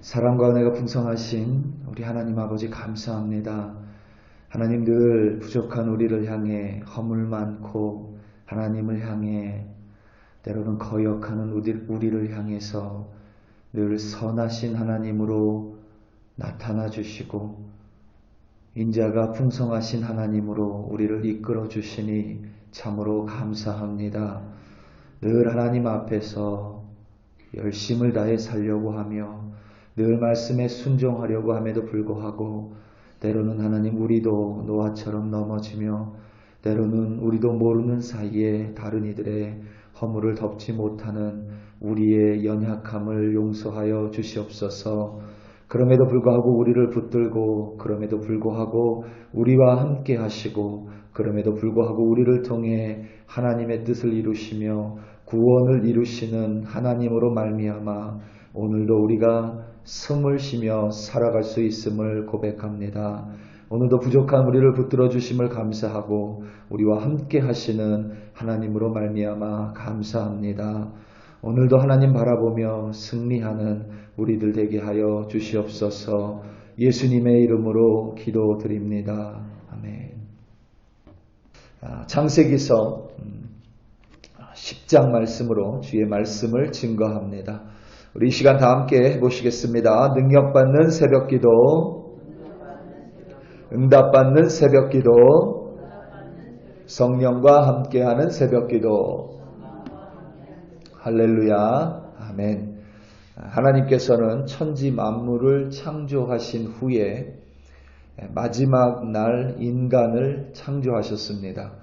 사랑과 은혜가 풍성하신 우리 하나님 아버지 감사합니다. 하나님 늘 부족한 우리를 향해 허물 많고 하나님을 향해 때로는 거역하는 우리를 향해서 늘 선하신 하나님으로 나타나 주시고 인자가 풍성하신 하나님으로 우리를 이끌어 주시니 참으로 감사합니다. 늘 하나님 앞에서 열심을 다해 살려고 하며 늘 말씀에 순종하려고 함에도 불구하고 때로는 하나님 우리도 노아처럼 넘어지며 때로는 우리도 모르는 사이에 다른 이들의 허물을 덮지 못하는 우리의 연약함을 용서하여 주시옵소서. 그럼에도 불구하고 우리를 붙들고 그럼에도 불구하고 우리와 함께 하시고 그럼에도 불구하고 우리를 통해 하나님의 뜻을 이루시며 구원을 이루시는 하나님으로 말미암아 오늘도 우리가 숨을 쉬며 살아갈 수 있음을 고백합니다. 오늘도 부족한 우리를 붙들어 주심을 감사하고 우리와 함께 하시는 하나님으로 말미암아 감사합니다. 오늘도 하나님 바라보며 승리하는 우리들 되게 하여 주시옵소서. 예수님의 이름으로 기도드립니다. 아멘. 창세기서 10장 말씀으로 주의 말씀을 증거합니다. 우리 이 시간 다 함께 해보시겠습니다. 능력받는 새벽기도, 응답받는 새벽기도, 성령과 함께하는 새벽기도. 할렐루야. 아멘. 하나님께서는 천지 만물을 창조하신 후에 마지막 날 인간을 창조하셨습니다.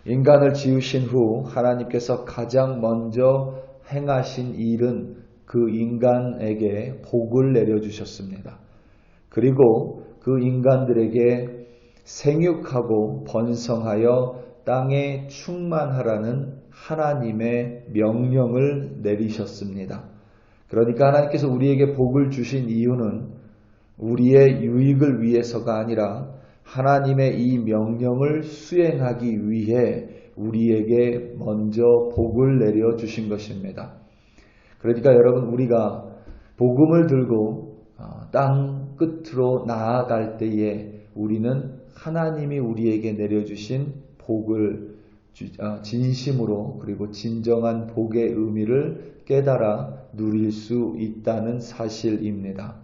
인간을 지으신 후 하나님께서 가장 먼저 행하신 일은 그 인간에게 복을 내려주셨습니다. 그리고 그 인간들에게 생육하고 번성하여 땅에 충만하라는 하나님의 명령을 내리셨습니다. 그러니까 하나님께서 우리에게 복을 주신 이유는 우리의 유익을 위해서가 아니라 하나님의 이 명령을 수행하기 위해 우리에게 먼저 복을 내려주신 것입니다. 그러니까 여러분 우리가 복음을 들고 땅 끝으로 나아갈 때에 우리는 하나님이 우리에게 내려주신 복을 진심으로 그리고 진정한 복의 의미를 깨달아 누릴 수 있다는 사실입니다.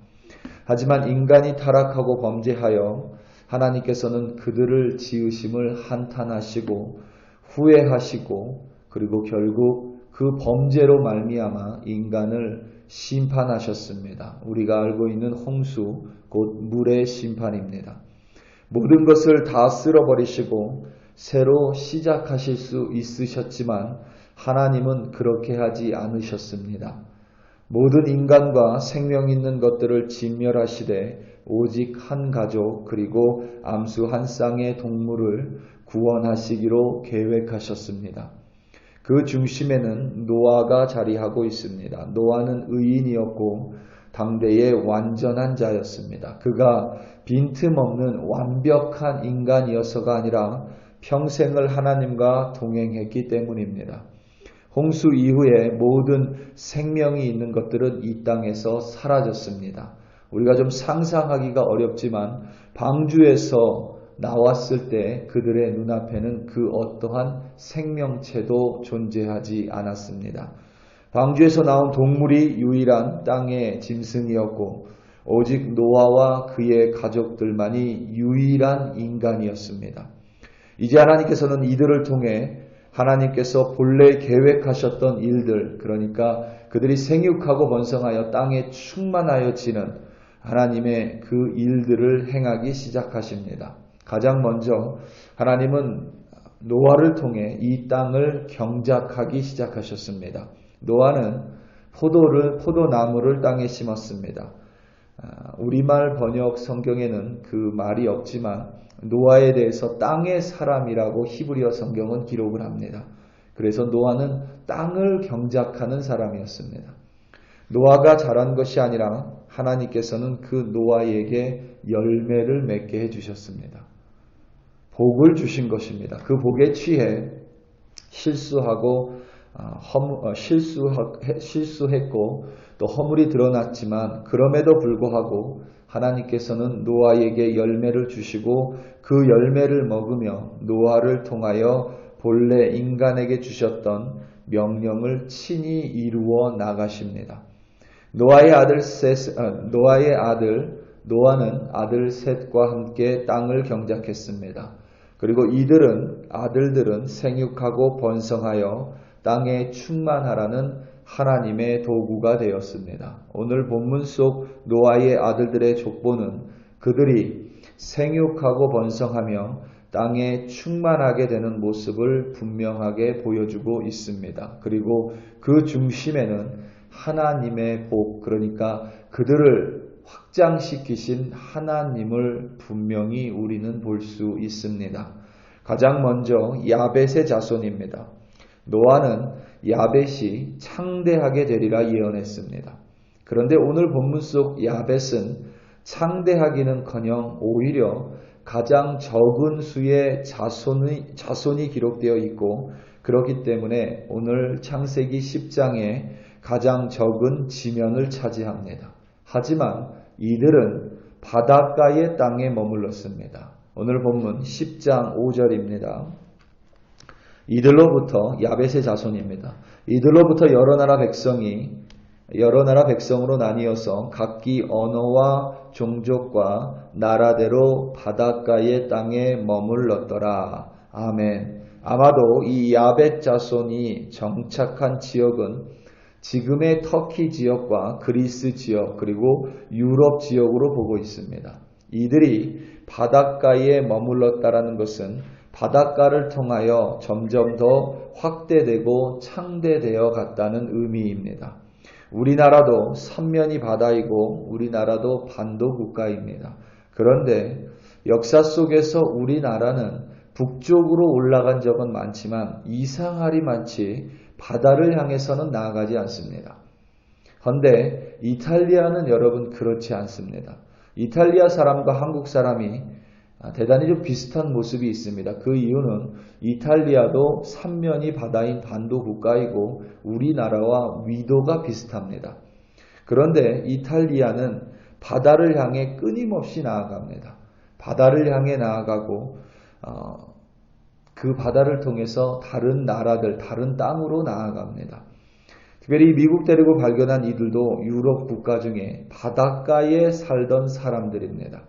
하지만 인간이 타락하고 범죄하여 하나님께서는 그들을 지으심을 한탄하시고 후회하시고 그리고 결국 그 범죄로 말미암아 인간을 심판하셨습니다. 우리가 알고 있는 홍수, 곧 물의 심판입니다. 모든 것을 다 쓸어버리시고 새로 시작하실 수 있으셨지만 하나님은 그렇게 하지 않으셨습니다. 모든 인간과 생명 있는 것들을 진멸하시되 오직 한 가족 그리고 암수 한 쌍의 동물을 구원하시기로 계획하셨습니다. 그 중심에는 노아가 자리하고 있습니다. 노아는 의인이었고 당대의 완전한 자였습니다. 그가 빈틈없는 완벽한 인간이어서가 아니라 평생을 하나님과 동행했기 때문입니다. 홍수 이후에 모든 생명이 있는 것들은 이 땅에서 사라졌습니다. 우리가 좀 상상하기가 어렵지만 방주에서 나왔을 때 그들의 눈앞에는 그 어떠한 생명체도 존재하지 않았습니다. 방주에서 나온 동물이 유일한 땅의 짐승이었고 오직 노아와 그의 가족들만이 유일한 인간이었습니다. 이제 하나님께서는 이들을 통해 하나님께서 본래 계획하셨던 일들, 그러니까 그들이 생육하고 번성하여 땅에 충만하여지는 하나님의 그 일들을 행하기 시작하십니다. 가장 먼저 하나님은 노아를 통해 이 땅을 경작하기 시작하셨습니다. 노아는 포도나무를 땅에 심었습니다. 우리말 번역 성경에는 그 말이 없지만 노아에 대해서 땅의 사람이라고 히브리어 성경은 기록을 합니다. 그래서 노아는 땅을 경작하는 사람이었습니다. 노아가 잘한 것이 아니라 하나님께서는 그 노아에게 열매를 맺게 해주셨습니다. 복을 주신 것입니다. 그 복에 취해 실수했고 또 허물이 드러났지만 그럼에도 불구하고 하나님께서는 노아에게 열매를 주시고 그 열매를 먹으며 노아를 통하여 본래 인간에게 주셨던 명령을 친히 이루어 나가십니다. 노아는 아들 셋과 함께 땅을 경작했습니다. 그리고 아들들은 생육하고 번성하여 땅에 충만하라는 하나님의 도구가 되었습니다. 오늘 본문 속 노아의 아들들의 족보는 그들이 생육하고 번성하며 땅에 충만하게 되는 모습을 분명하게 보여주고 있습니다. 그리고 그 중심에는 하나님의 복, 그러니까 그들을 확장시키신 하나님을 분명히 우리는 볼 수 있습니다. 가장 먼저 야벳의 자손입니다. 노아는 야벳이 창대하게 되리라 예언했습니다. 그런데 오늘 본문 속 야벳은 창대하기는커녕 오히려 가장 적은 수의 자손이 기록되어 있고 그렇기 때문에 오늘 창세기 10장에 가장 적은 지면을 차지합니다. 하지만 이들은 바닷가의 땅에 머물렀습니다. 오늘 본문 10장 5절입니다. 이들로부터 야벳의 자손입니다. 이들로부터 여러 나라 백성으로 나뉘어서 각기 언어와 종족과 나라대로 바닷가의 땅에 머물렀더라. 아멘. 아마도 이 야벳 자손이 정착한 지역은 지금의 터키 지역과 그리스 지역 그리고 유럽 지역으로 보고 있습니다. 이들이 바닷가에 머물렀다라는 것은 바닷가를 통하여 점점 더 확대되고 창대되어 갔다는 의미입니다. 우리나라도 삼면이 바다이고 우리나라도 반도 국가입니다. 그런데 역사 속에서 우리나라는 북쪽으로 올라간 적은 많지만 이상하리 많지 바다를 향해서는 나아가지 않습니다. 그런데 이탈리아는 여러분 그렇지 않습니다. 이탈리아 사람과 한국 사람이 대단히 좀 비슷한 모습이 있습니다. 그 이유는 이탈리아도 삼면이 바다인 반도 국가이고 우리나라와 위도가 비슷합니다. 그런데 이탈리아는 바다를 향해 끊임없이 나아갑니다. 바다를 향해 나아가고 그 바다를 통해서 다른 나라들, 다른 땅으로 나아갑니다. 특별히 미국 대륙을 발견한 이들도 유럽 국가 중에 바닷가에 살던 사람들입니다.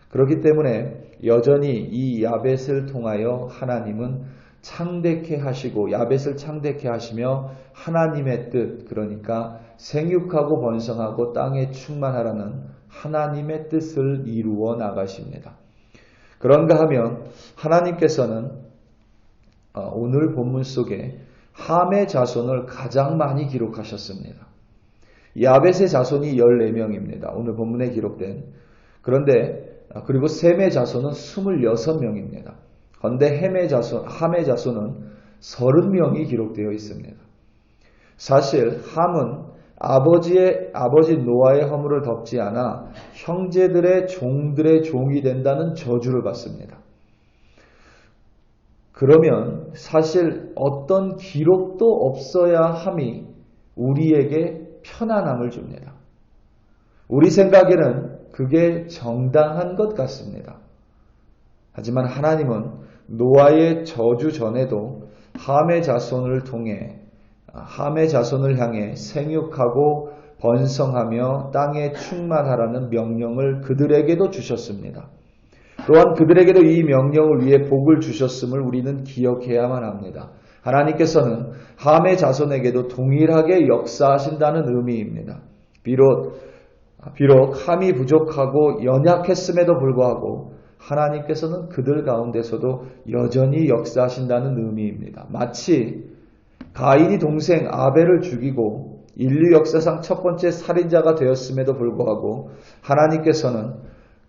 그렇기 때문에 여전히 이 야벳을 통하여 하나님은 창대케 하시고 야벳을 창대케 하시며 하나님의 뜻, 그러니까 생육하고 번성하고 땅에 충만하라는 하나님의 뜻을 이루어 나가십니다. 그런가 하면 하나님께서는 오늘 본문 속에 함의 자손을 가장 많이 기록하셨습니다. 야벳의 자손이 14명입니다. 오늘 본문에 기록된. 그런데 그리고 셈의 자손은 26명입니다. 그런데 함의 자손은 30명이 기록되어 있습니다. 사실 함은 아버지 노아의 허물을 덮지 않아 형제들의 종들의 종이 된다는 저주를 받습니다. 그러면 사실 어떤 기록도 없어야 함이 우리에게 편안함을 줍니다. 우리 생각에는 그게 정당한 것 같습니다. 하지만 하나님은 노아의 저주 전에도 함의 자손을 통해 함의 자손을 향해 생육하고 번성하며 땅에 충만하라는 명령을 그들에게도 주셨습니다. 또한 그들에게도 이 명령을 위해 복을 주셨음을 우리는 기억해야만 합니다. 하나님께서는 함의 자손에게도 동일하게 역사하신다는 의미입니다. 비록 함이 부족하고 연약했음에도 불구하고 하나님께서는 그들 가운데서도 여전히 역사하신다는 의미입니다. 마치 가인이 동생 아벨을 죽이고 인류 역사상 첫 번째 살인자가 되었음에도 불구하고 하나님께서는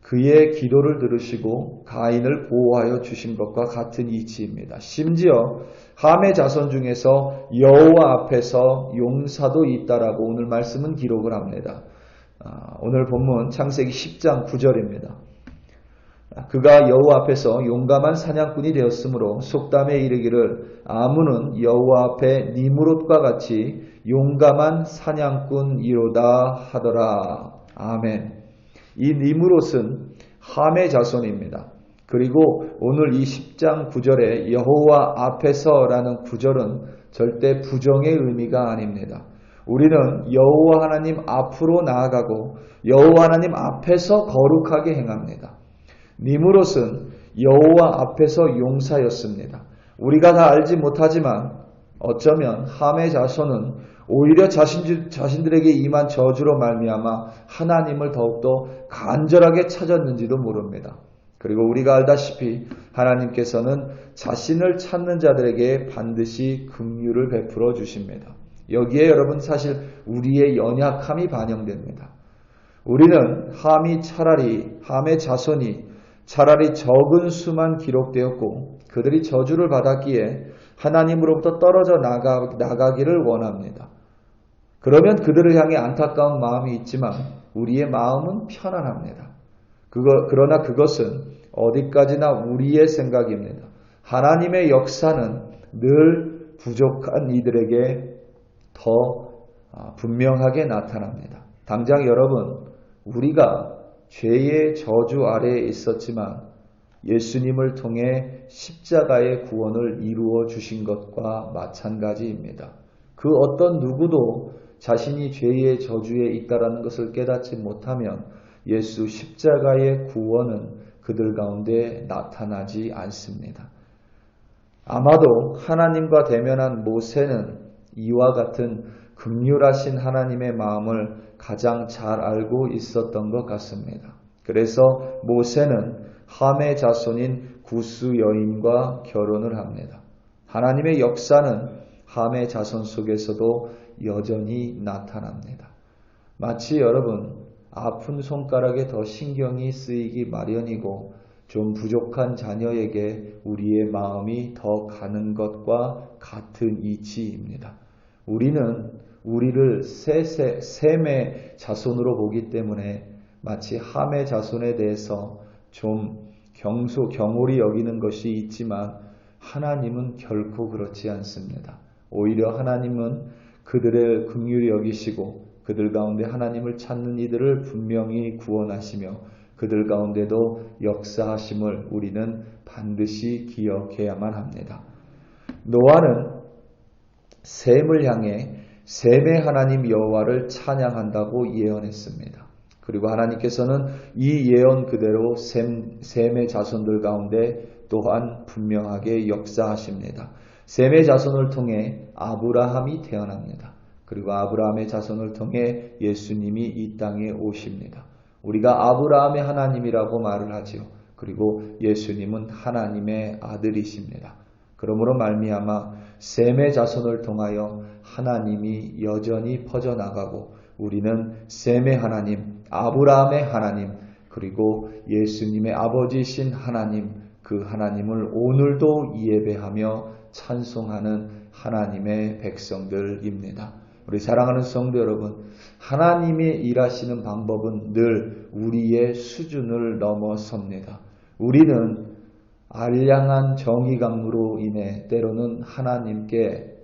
그의 기도를 들으시고 가인을 보호하여 주신 것과 같은 이치입니다. 심지어 함의 자손 중에서 여호와 앞에서 용사도 있다라고 오늘 말씀은 기록을 합니다. 오늘 본문 창세기 10장 9절입니다. 그가 여호와 앞에서 용감한 사냥꾼이 되었으므로 속담에 이르기를 아문은 여호와 앞에 니므롯과 같이 용감한 사냥꾼이로다 하더라. 아멘. 이 니므롯은 함의 자손입니다. 그리고 오늘 이 10장 9절에 여호와 앞에서라는 구절은 절대 부정의 의미가 아닙니다. 우리는 여호와 하나님 앞으로 나아가고 여호와 하나님 앞에서 거룩하게 행합니다. 니므롯은 여호와 앞에서 용사였습니다. 우리가 다 알지 못하지만 어쩌면 함의 자손은 오히려 자신들에게 임한 저주로 말미암아 하나님을 더욱더 간절하게 찾았는지도 모릅니다. 그리고 우리가 알다시피 하나님께서는 자신을 찾는 자들에게 반드시 긍휼을 베풀어 주십니다. 여기에 여러분 사실 우리의 연약함이 반영됩니다. 우리는 함의 자손이 차라리 적은 수만 기록되었고 그들이 저주를 받았기에 하나님으로부터 떨어져 나가기를 원합니다. 그러면 그들을 향해 안타까운 마음이 있지만 우리의 마음은 편안합니다. 그러나 그것은 어디까지나 우리의 생각입니다. 하나님의 역사는 늘 부족한 이들에게 더 분명하게 나타납니다. 당장 여러분, 우리가 죄의 저주 아래에 있었지만 예수님을 통해 십자가의 구원을 이루어 주신 것과 마찬가지입니다. 그 어떤 누구도 자신이 죄의 저주에 있다라는 것을 깨닫지 못하면 예수 십자가의 구원은 그들 가운데 나타나지 않습니다. 아마도 하나님과 대면한 모세는 이와 같은 긍휼하신 하나님의 마음을 가장 잘 알고 있었던 것 같습니다. 그래서 모세는 함의 자손인 구스 여인과 결혼을 합니다. 하나님의 역사는 함의 자손 속에서도 여전히 나타납니다. 마치 여러분 아픈 손가락에 더 신경이 쓰이기 마련이고 좀 부족한 자녀에게 우리의 마음이 더 가는 것과 같은 이치입니다. 우리는 우리를 셈의 자손으로 보기 때문에 마치 함의 자손에 대해서 좀 경홀히 여기는 것이 있지만 하나님은 결코 그렇지 않습니다. 오히려 하나님은 그들의 긍휼히 여기시고 그들 가운데 하나님을 찾는 이들을 분명히 구원하시며 그들 가운데도 역사하심을 우리는 반드시 기억해야만 합니다. 노아는 셈을 향해 셈의 하나님 여호와를 찬양한다고 예언했습니다. 그리고 하나님께서는 이 예언 그대로 셈의 자손들 가운데 또한 분명하게 역사하십니다. 셈의 자손을 통해 아브라함이 태어납니다. 그리고 아브라함의 자손을 통해 예수님이 이 땅에 오십니다. 우리가 아브라함의 하나님이라고 말을 하지요. 그리고 예수님은 하나님의 아들이십니다. 그러므로 말미암아 셈의 자손을 통하여 하나님이 여전히 퍼져나가고 우리는 셈의 하나님, 아브라함의 하나님, 그리고 예수님의 아버지신 하나님, 그 하나님을 오늘도 예배하며 찬송하는 하나님의 백성들입니다. 우리 사랑하는 성도 여러분, 하나님이 일하시는 방법은 늘 우리의 수준을 넘어섭니다. 우리는 알량한 정의감으로 인해 때로는 하나님께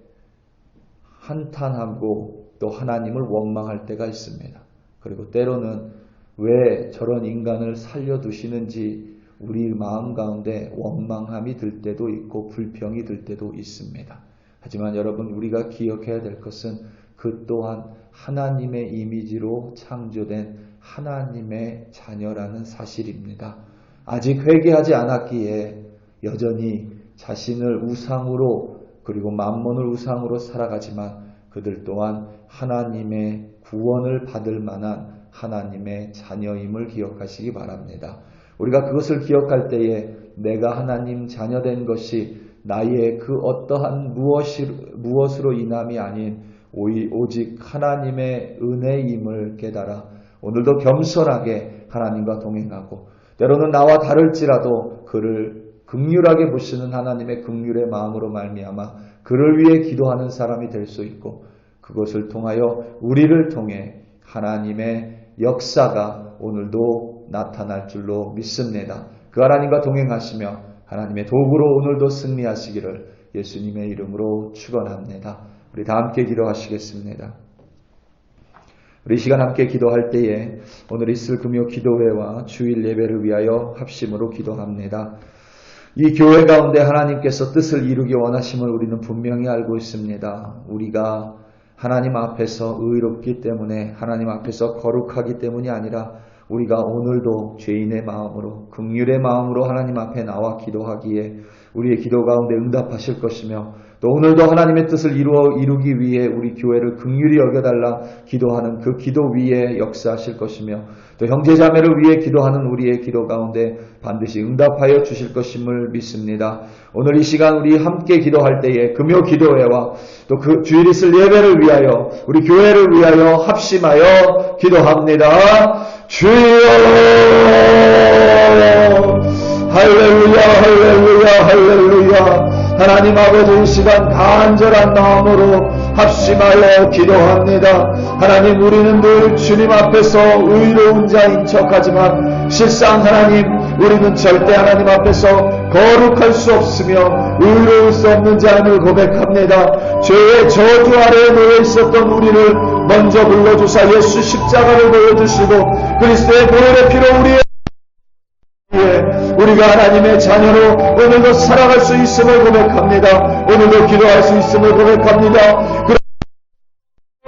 한탄하고 또 하나님을 원망할 때가 있습니다. 그리고 때로는 왜 저런 인간을 살려두시는지 우리 마음 가운데 원망함이 들 때도 있고 불평이 들 때도 있습니다. 하지만 여러분, 우리가 기억해야 될 것은 그 또한 하나님의 이미지로 창조된 하나님의 자녀라는 사실입니다. 아직 회개하지 않았기에 여전히 자신을 우상으로 그리고 만몬을 우상으로 살아가지만 그들 또한 하나님의 구원을 받을 만한 하나님의 자녀임을 기억하시기 바랍니다. 우리가 그것을 기억할 때에 내가 하나님 자녀된 것이 나의 그 어떠한 무엇으로 인함이 아닌 오직 하나님의 은혜임을 깨달아 오늘도 겸손하게 하나님과 동행하고 때로는 나와 다를지라도 그를 긍휼하게 보시는 하나님의 긍휼의 마음으로 말미암아 그를 위해 기도하는 사람이 될 수 있고 그것을 통하여 우리를 통해 하나님의 역사가 오늘도 나타날 줄로 믿습니다. 그 하나님과 동행하시며 하나님의 도구로 오늘도 승리하시기를 예수님의 이름으로 축원합니다. 우리 다 함께 기도하시겠습니다. 우리 이 시간 함께 기도할 때에 오늘 있을 금요 기도회와 주일 예배를 위하여 합심으로 기도합니다. 이 교회 가운데 하나님께서 뜻을 이루기 원하심을 우리는 분명히 알고 있습니다. 우리가 하나님 앞에서 의롭기 때문에 하나님 앞에서 거룩하기 때문이 아니라 우리가 오늘도 죄인의 마음으로 긍휼의 마음으로 하나님 앞에 나와 기도하기에 우리의 기도 가운데 응답하실 것이며 또 오늘도 하나님의 뜻을 이루기 위해 우리 교회를 긍휼히 여겨달라 기도하는 그 기도 위에 역사하실 것이며 또 형제자매를 위해 기도하는 우리의 기도 가운데 반드시 응답하여 주실 것임을 믿습니다. 오늘 이 시간 우리 함께 기도할 때에 금요 기도회와 또 그 주일 있을 예배를 위하여 우리 교회를 위하여 합심하여 기도합니다. 주여 할렐루야 할렐루야 할렐루야. 하나님 아버지 이 시간 간절한 마음으로 합심하여 기도합니다. 하나님 우리는 늘 주님 앞에서 의로운 자인 척하지만 실상 하나님 우리는 절대 하나님 앞에서 거룩할 수 없으며 의로울 수 없는 자임을 고백합니다. 죄의 저주 아래에 놓여 있었던 우리를 먼저 불러주사 예수 십자가를 보여주시고 그리스도의 보혈의 피로 우리가 하나님의 자녀로 오늘도 살아갈 수 있음을 고백합니다. 오늘도 기도할 수 있음을 고백합니다.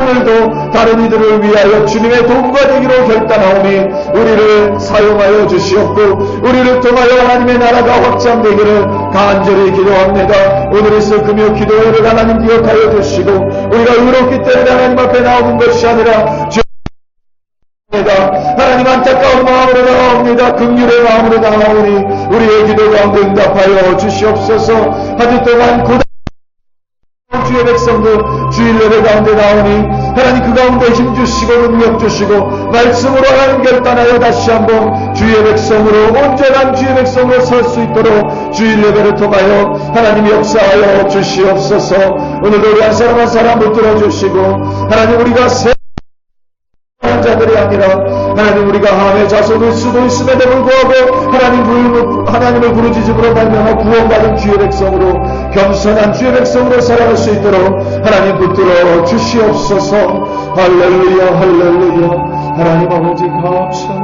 오늘도 다른 이들을 위하여 주님의 도구가 되기로 결단하오니 우리를 사용하여 주시옵고 우리를 통하여 하나님의 나라가 확장되기를 간절히 기도합니다. 오늘 있을 금요 기도회를 하나님 기억하여 주시고 우리가 의롭기 때문에 하나님 앞에 나오는 것이 아니라 하나님 안타까운 마음으로 나옵니다. 긍휼의 마음으로 나오니 우리의 기도 가운데 응답하여 주시옵소서. 한 주 동안 주의 백성들 주일 예배 가운데 나오니 하나님 그 가운데 힘주시고 능력 주시고 말씀으로 하나님 결단하여 다시 한번 주의 백성으로 온전한 주의 백성으로 설 수 있도록 주일 예배를 통하여 하나님 역사하여 주시옵소서. 오늘도 우리 한 사람 한 사람 붙들어 주시고 하나님 우리가 자들이 아니라 하나님 우리가 함의 자손일 수도 있음에도 불구하고 하나님을 부르짖음으로 말미암아 구원받은 주의 백성으로 겸손한 주의 백성으로 살아갈 수 있도록 하나님 붙들어 주시옵소서. 할렐루야 할렐루야. 하나님 아버지 감사합니다.